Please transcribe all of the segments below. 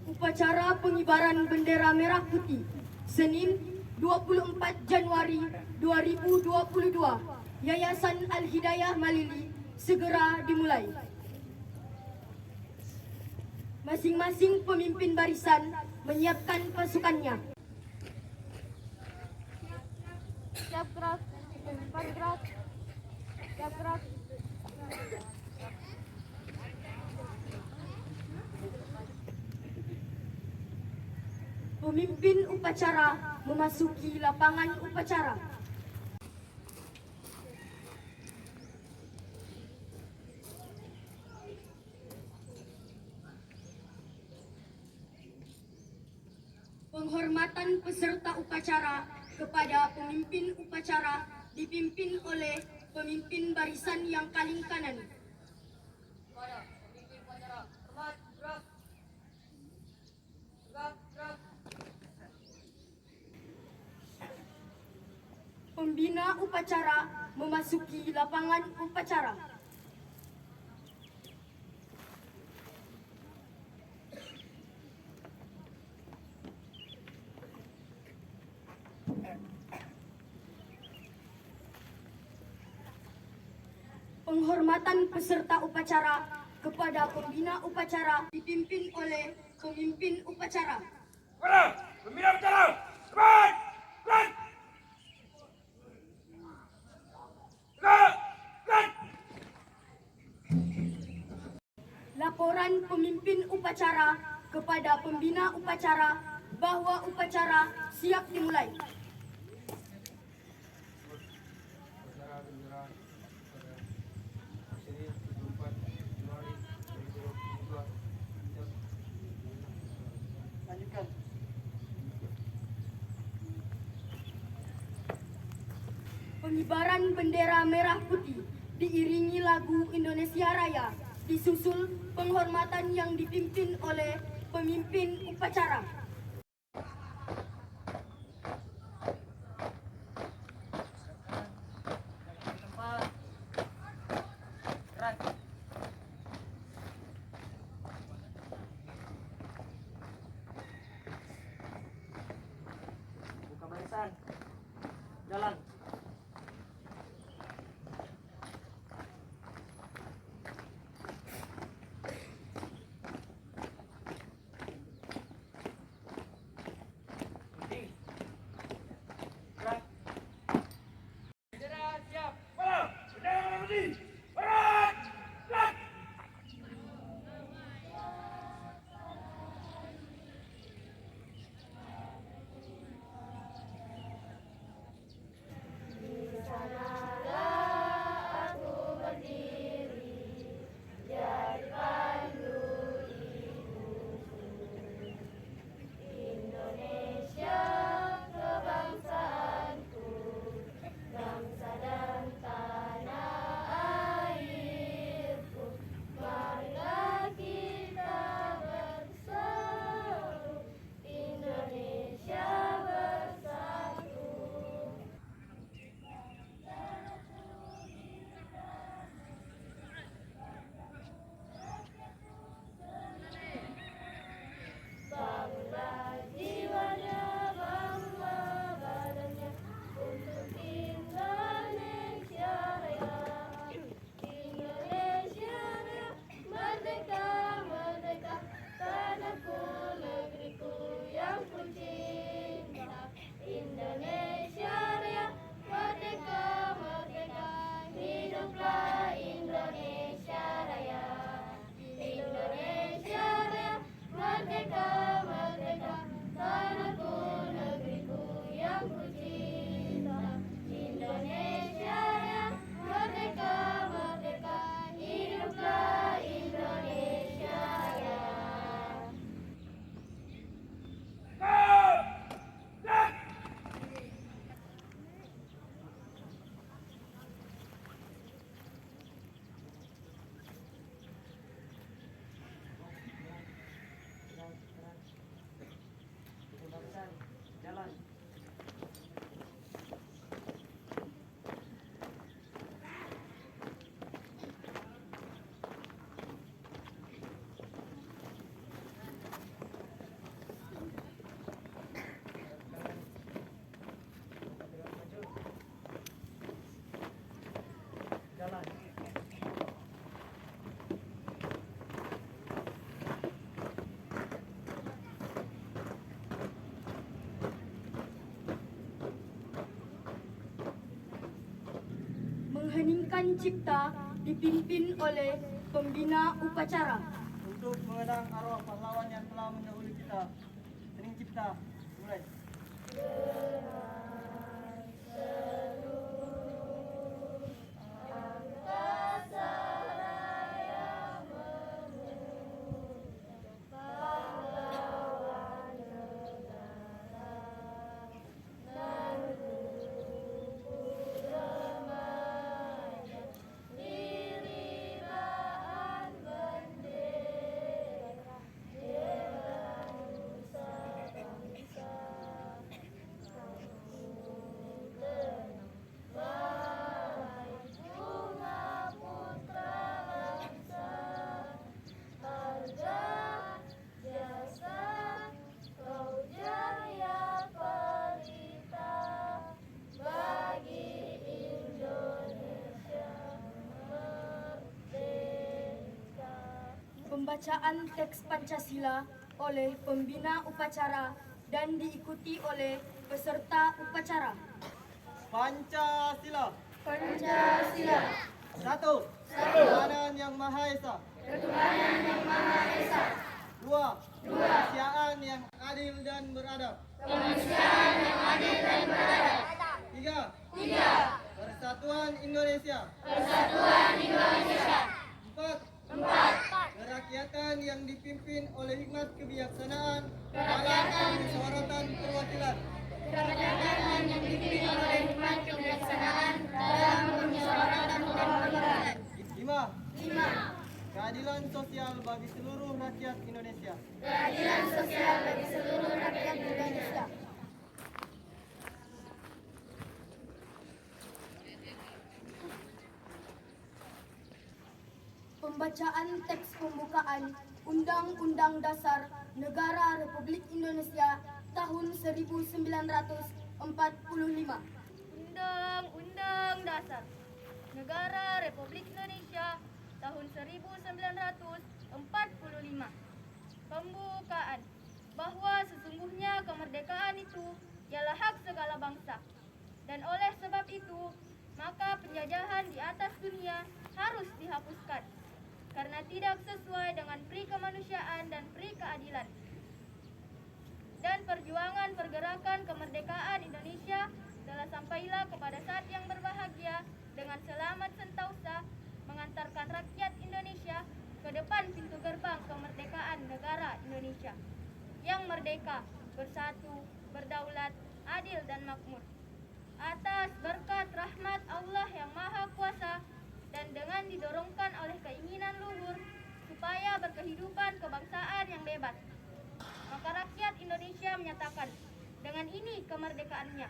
Upacara pengibaran bendera merah putih Senin 24 Januari 2022 Yayasan Al-Hidayah Malili segera dimulai. Masing-masing pemimpin barisan menyiapkan pasukannya. Siap gerak, depan gerak, siap gerak. Pemimpin upacara memasuki lapangan upacara. Penghormatan peserta upacara kepada pemimpin upacara dipimpin oleh pemimpin barisan yang paling kanan. Kepada pemimpin upacara, hormat, gerak. Gerak, gerak. Pembina upacara memasuki lapangan upacara. Penghormatan peserta upacara kepada pembina upacara dipimpin oleh pemimpin upacara. Kepada pembina upacara, cepat, gerak. Gerak, gerak. Laporan pemimpin upacara kepada pembina upacara bahwa upacara siap dimulai. Pengibaran bendera merah putih diiringi lagu Indonesia Raya, disusul penghormatan yang dipimpin oleh pemimpin upacara. Tempat. Gerak. Buka barisan. Jalan. Gerak. Bendera siap. Kepada bendera merah putih, barat, gerak. Heningkan Cipta dipimpin oleh pembina upacara. Untuk mengenang arwah pahlawan yang telah mendahului kita. Hening Cipta, mulai. Pembacaan teks Pancasila oleh pembina upacara dan diikuti oleh peserta upacara. Pancasila. Pancasila. Satu. Ketuhanan yang Maha Esa. Dua. Kemanusiaan yang adil dan beradab. Tiga. Persatuan Indonesia. Empat. Kerakyatan yang dipimpin oleh hikmat kebijaksanaan dalam permusyawaratan perwakilan. Lima. Keadilan sosial bagi seluruh rakyat Indonesia. Pembacaan teks pembukaan Undang-Undang Dasar Negara Republik Indonesia tahun 1945. Undang-Undang Dasar Negara Republik Indonesia tahun 1945. Pembukaan. Bahwa sesungguhnya kemerdekaan itu ialah hak segala bangsa. Dan oleh sebab itu, maka penjajahan di atas dunia harus dihapuskan karena tidak sesuai dengan pri kemanusiaan dan pri keadilan. Dan perjuangan pergerakan kemerdekaan Indonesia telah sampailah kepada saat yang berbahagia dengan selamat sentausa mengantarkan rakyat Indonesia ke depan pintu gerbang kemerdekaan negara Indonesia yang merdeka, bersatu, berdaulat, adil dan makmur. Atas berkat rahmat Allah yang Maha Kuasa dan dengan didorongkan oleh keinginan luhur supaya berkehidupan kebangsaan yang bebas, maka rakyat Indonesia menyatakan dengan ini kemerdekaannya.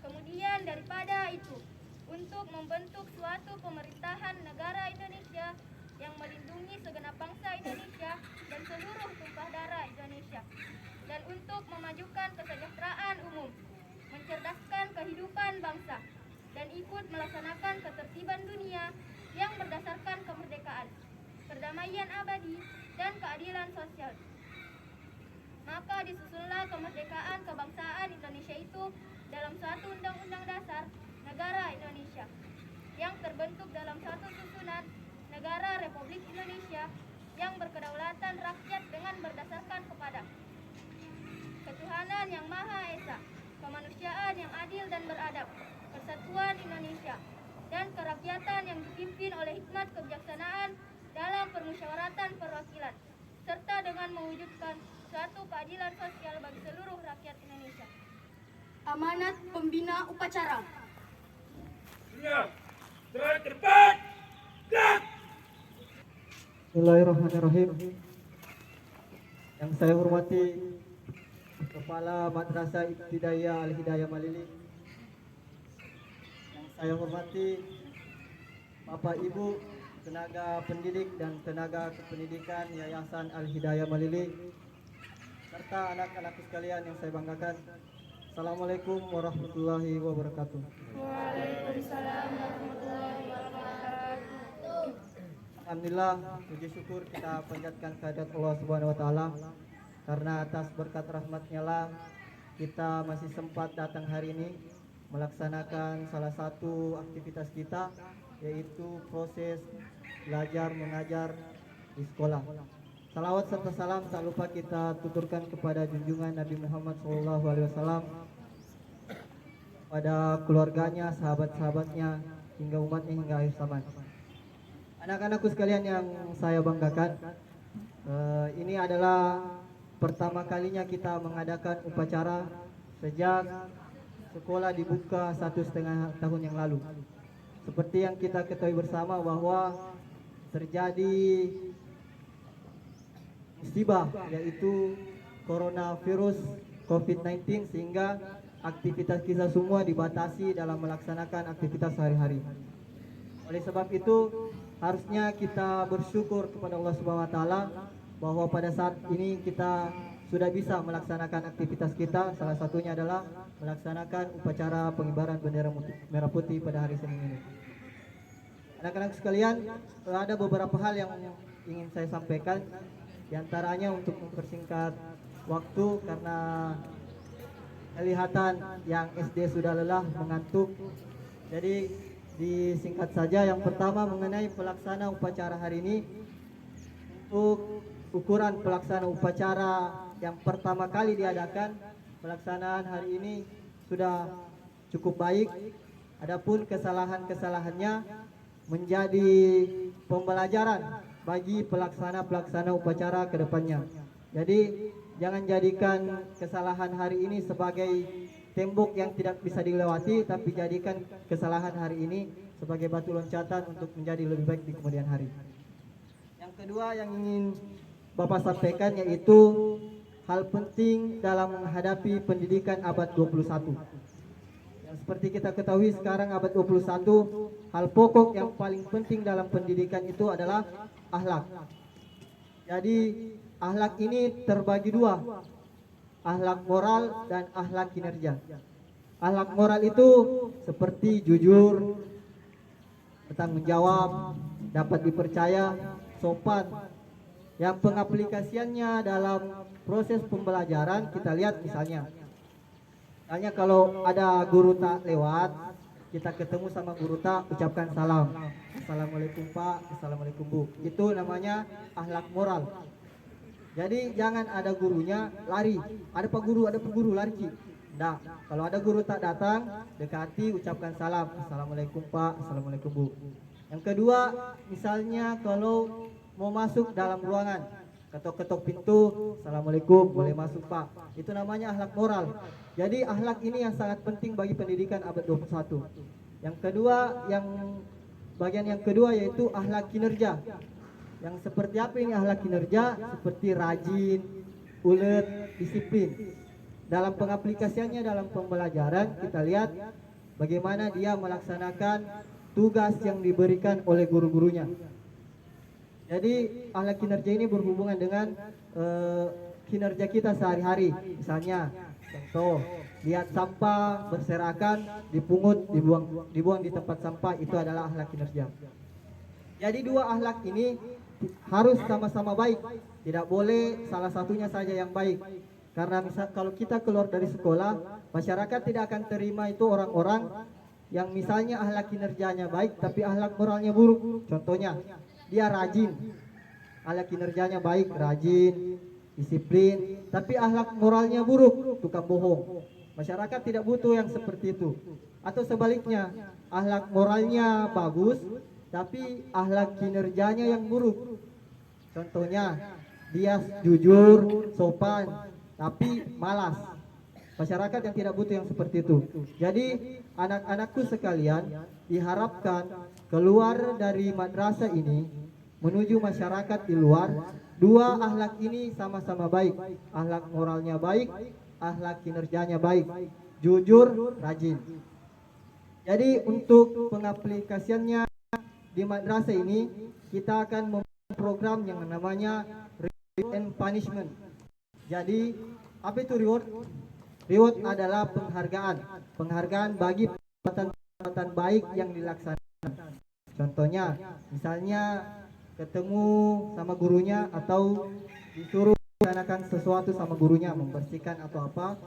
Kemudian daripada itu, untuk membentuk suatu pemerintahan negara Indonesia yang melindungi segenap bangsa Indonesia dan seluruh tumpah darah Indonesia, dan untuk memajukan kesejahteraan umum, mencerdaskan kehidupan bangsa, dan ikut melaksanakan ketertiban dunia yang berdasarkan kemerdekaan, perdamaian abadi, dan keadilan sosial. Maka disusunlah kemerdekaan kebangsaan Indonesia itu dalam suatu undang-undang dasar negara Indonesia yang terbentuk dalam satu susunan negara Republik Indonesia yang berkedaulatan rakyat dengan berdasarkan kepada ketuhanan yang Maha Esa, kemanusiaan yang adil dan beradab, persatuan Indonesia, dan kerakyatan yang dipimpin oleh hikmat kebijaksanaan dalam permusyawaratan perwakilan, serta dengan mewujudkan suatu keadilan sosial bagi seluruh rakyat Indonesia. Amanat pembina upacara. Terdepan. Gerak. Bismillahirrahmanirrahim. Yang saya hormati Kepala Madrasah Ibtidaiyah Al-Hidayah Malili. Yang saya hormati Bapak Ibu tenaga pendidik dan tenaga kependidikan Yayasan Al-Hidayah Malili, serta anak-anakku sekalian yang saya banggakan. Assalamualaikum warahmatullahi wabarakatuh. Waalaikumsalam warahmatullahi wabarakatuh. Alhamdulillah, puji syukur kita panjatkan kehadirat Allah Subhanahu wa taala karena atas berkat rahmatnya lah kita masih sempat datang hari ini melaksanakan salah satu aktivitas kita, yaitu proses belajar mengajar di sekolah. Salawat serta salam tak lupa kita tuturkan kepada junjungan Nabi Muhammad SAW, pada keluarganya, sahabat-sahabatnya, hingga umatnya hingga akhir zaman. Anak-anakku sekalian yang saya banggakan, ini adalah pertama kalinya kita mengadakan upacara sejak sekolah dibuka 1,5 tahun yang lalu. Seperti yang kita ketahui bersama bahwa terjadi musibah, yaitu coronavirus COVID-19, sehingga aktivitas kita semua dibatasi dalam melaksanakan aktivitas sehari-hari. Oleh sebab itu, harusnya kita bersyukur kepada Allah Subhanahu wa taala bahwa pada saat ini kita sudah bisa melaksanakan aktivitas kita. Salah satunya adalah melaksanakan upacara pengibaran bendera merah putih pada hari Senin ini. Anak-anak sekalian, ada beberapa hal yang ingin saya sampaikan. Di antaranya untuk mempersingkat waktu, karena kelihatan yang SD sudah lelah, mengantuk. Jadi disingkat saja. Yang pertama mengenai pelaksana upacara hari ini. Untuk ukuran pelaksana upacara yang pertama kali diadakan, pelaksanaan hari ini sudah cukup baik. Adapun kesalahan-kesalahannya menjadi pembelajaran bagi pelaksana-pelaksana upacara ke depannya. Jadi jangan jadikan kesalahan hari ini sebagai tembok yang tidak bisa dilewati, tapi jadikan kesalahan hari ini sebagai batu loncatan untuk menjadi lebih baik di kemudian hari. Yang kedua yang ingin Bapak sampaikan yaitu hal penting dalam menghadapi pendidikan abad 21. Yang seperti kita ketahui sekarang abad 21, hal pokok yang paling penting dalam pendidikan itu adalah akhlak. Jadi akhlak ini terbagi dua, akhlak moral dan akhlak kinerja. Akhlak moral itu seperti jujur, bertanggung jawab, dapat dipercaya, sopan. Yang pengaplikasiannya dalam proses pembelajaran kita lihat misalnya kalau ada guru tak lewat, kita ketemu sama guru tak, ucapkan salam. Assalamualaikum Pak, Assalamualaikum Bu. Itu namanya akhlak moral. Jadi jangan ada gurunya lari. Ada Pak Guru lari. Nah, kalau ada guru tak datang, dekati, ucapkan salam. Assalamualaikum Pak, Assalamualaikum Bu. Yang kedua, misalnya kalau mau masuk dalam ruangan, ketok-ketok pintu, Assalamualaikum, boleh masuk Pak. Itu namanya akhlak moral. Jadi akhlak ini yang sangat penting bagi pendidikan abad 21. Yang kedua, bagian yang kedua yaitu akhlak kinerja. Yang seperti apa ini akhlak kinerja? Seperti rajin, ulet, disiplin. Dalam pengaplikasiannya dalam pembelajaran kita lihat bagaimana dia melaksanakan tugas yang diberikan oleh guru-gurunya. Jadi akhlak kinerja ini berhubungan dengan kinerja kita sehari-hari. Misalnya, contoh, lihat sampah berserakan, dipungut, dibuang di tempat sampah, itu adalah akhlak kinerja. Jadi dua akhlak ini harus sama-sama baik. Tidak boleh salah satunya saja yang baik. Karena misal kalau kita keluar dari sekolah, masyarakat tidak akan terima itu orang-orang yang misalnya akhlak kinerjanya baik tapi akhlak moralnya buruk. Contohnya, dia rajin, akhlak kinerjanya baik, rajin, disiplin, tapi akhlak moralnya buruk, tukang bohong. Masyarakat tidak butuh yang seperti itu. Atau sebaliknya, akhlak moralnya bagus, tapi akhlak kinerjanya yang buruk. Contohnya, dia jujur, sopan, tapi malas. Masyarakat yang tidak butuh yang seperti itu. Jadi anak-anakku sekalian diharapkan keluar dari madrasah ini menuju masyarakat di luar, dua akhlak ini sama-sama baik. Akhlak moralnya baik, akhlak kinerjanya baik, jujur, rajin. Jadi untuk pengaplikasiannya di madrasah ini kita akan membuat program yang namanya reward and punishment. Jadi apa itu reward? Reward adalah penghargaan bagi perbuatan baik yang dilaksanakan. Contohnya, misalnya ketemu sama gurunya atau disuruh melaksanakan sesuatu sama gurunya, membersihkan atau apa,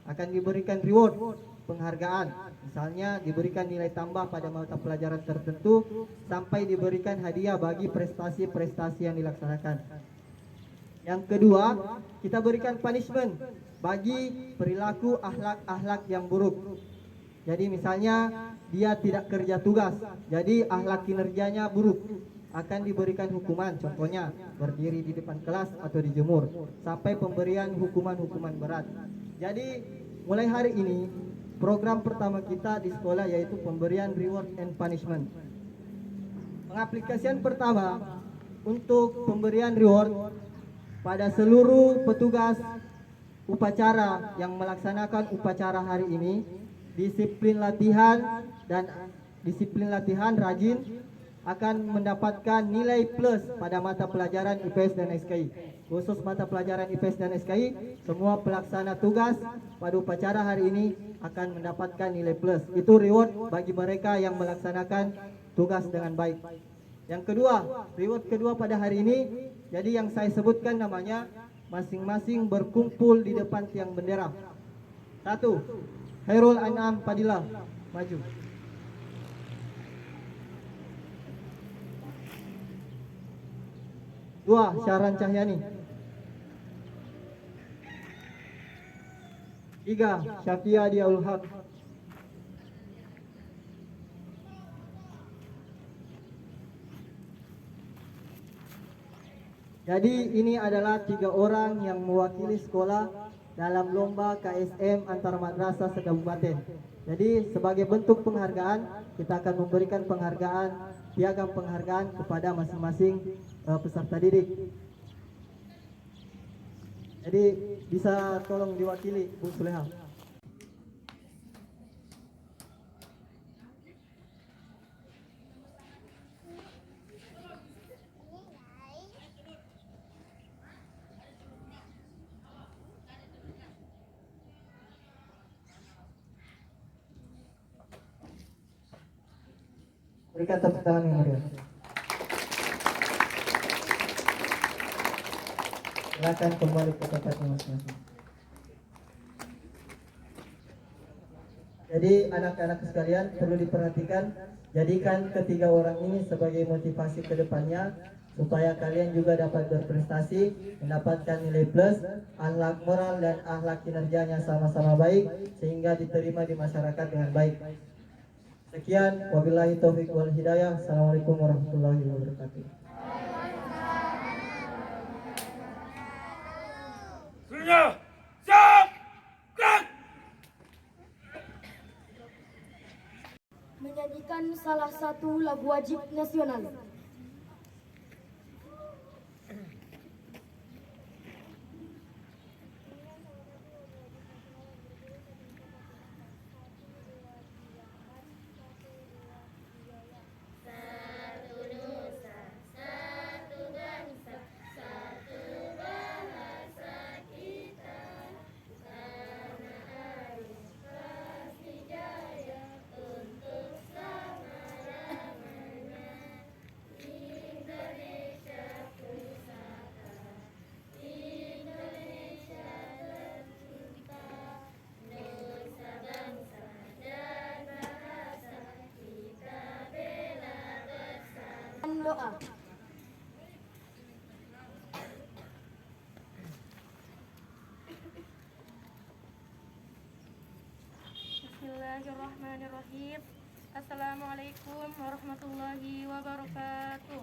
akan diberikan reward, penghargaan. Misalnya diberikan nilai tambah pada mata pelajaran tertentu sampai diberikan hadiah bagi prestasi-prestasi yang dilaksanakan. Yang kedua, kita berikan punishment bagi perilaku akhlak-akhlak yang buruk. Jadi misalnya dia tidak kerja tugas, jadi akhlak kinerjanya buruk, akan diberikan hukuman, contohnya berdiri di depan kelas atau dijemur, sampai pemberian hukuman-hukuman berat. Jadi mulai hari ini program pertama kita di sekolah yaitu pemberian reward and punishment. Pengaplikasian pertama untuk pemberian reward pada seluruh petugas upacara yang melaksanakan upacara hari ini, disiplin latihan rajin akan mendapatkan nilai plus pada mata pelajaran IPS dan SKI. Khusus mata pelajaran IPS dan SKI, semua pelaksana tugas pada upacara hari ini akan mendapatkan nilai plus. Itu reward bagi mereka yang melaksanakan tugas dengan baik. Yang kedua, reward kedua pada hari ini, jadi yang saya sebutkan namanya, masing-masing berkumpul di depan tiang bendera. 1. Hairul An'am Fadilah, maju. 2. Syahran Cahyani. 3. Syafia Diaul Haq. Jadi ini adalah 3 orang yang mewakili sekolah dalam lomba KSM antar madrasah se-kabupaten. Jadi sebagai bentuk penghargaan, kita akan memberikan penghargaan, piagam penghargaan kepada masing-masing peserta didik. Jadi bisa tolong diwakili Bu Suleha. Berikan tepuk tangan yang meriah. Silakan kembali ke tempatnya masing-masing. Jadi anak-anak sekalian perlu diperhatikan, jadikan ketiga orang ini sebagai motivasi ke depannya supaya kalian juga dapat berprestasi, mendapatkan nilai plus, akhlak moral dan akhlak kinerjanya sama-sama baik sehingga diterima di masyarakat dengan baik. Sekian, wabillahi taufiq wal hidayah. Assalamualaikum warahmatullahi wabarakatuh. Semuanya siap, gerak. Menyanyikan salah satu lagu wajib nasional. Doa. Bismillahirrahmanirrahim. Assalamualaikum warahmatullahi wabarakatuh.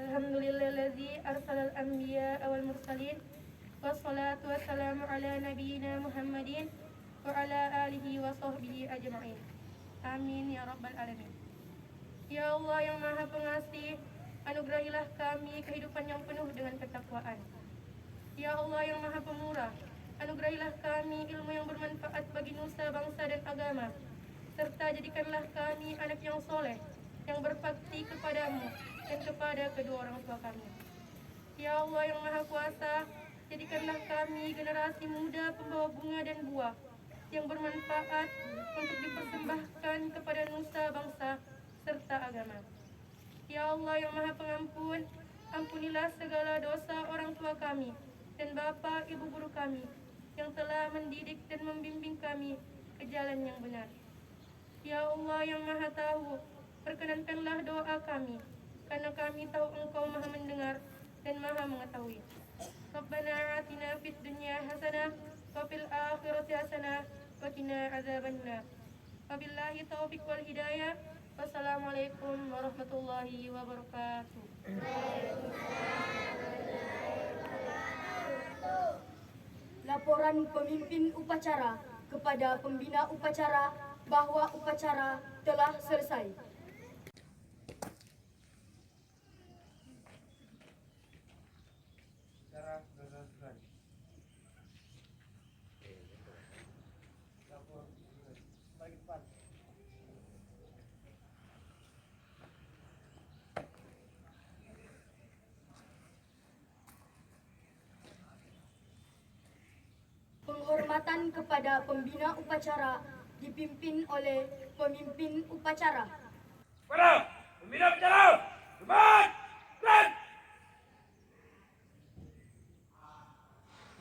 Alhamdulillahilladzi arsalal anbiya wal mursalin wassalatu wassalamu ala nabiyyina Muhammadin wa ala alihi wa sahbihi ajma'in. Amin ya rabbal alamin. Ya Allah yang Maha Pengasih, anugerahilah kami kehidupan yang penuh dengan ketakwaan. Ya Allah yang Maha Pemurah, anugerahilah kami ilmu yang bermanfaat bagi nusa, bangsa dan agama, serta jadikanlah kami anak yang soleh, yang berbakti kepadamu dan kepada kedua orang tua kami. Ya Allah yang Maha Kuasa, jadikanlah kami generasi muda pembawa bunga dan buah yang bermanfaat untuk dipersembahkan kepada nusa, bangsa, serta agama. Ya Allah yang Maha Pengampun, Ampunilah segala dosa orang tua kami dan bapa ibu guru kami yang telah mendidik dan membimbing kami ke jalan yang benar. Ya Allah yang Maha Tahu, perkenankanlah doa kami, karena kami tahu Engkau Maha mendengar dan Maha mengetahui. Rabbana atina fid dunya hasanah wa fil akhirati hasanah wa qina adzabannar. Wabillahi taufiq wal hidayah. Wassalamualaikum warahmatullahi wabarakatuh. Laporan pemimpin upacara kepada pembina upacara bahwa upacara telah selesai. Cara selesai. Lapor bagi cepat. Penghormatan kepada pembina upacara dipimpin oleh pemimpin upacara. Pada pembina bicara. Cepat. Gerak.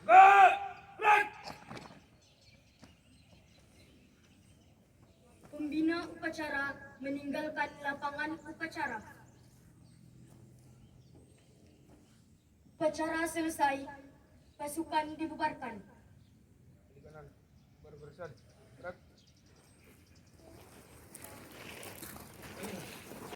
Gerak. Pembina upacara meninggalkan lapangan upacara. Upacara selesai, pasukan dibubarkan. Di kanan. Berbarisan.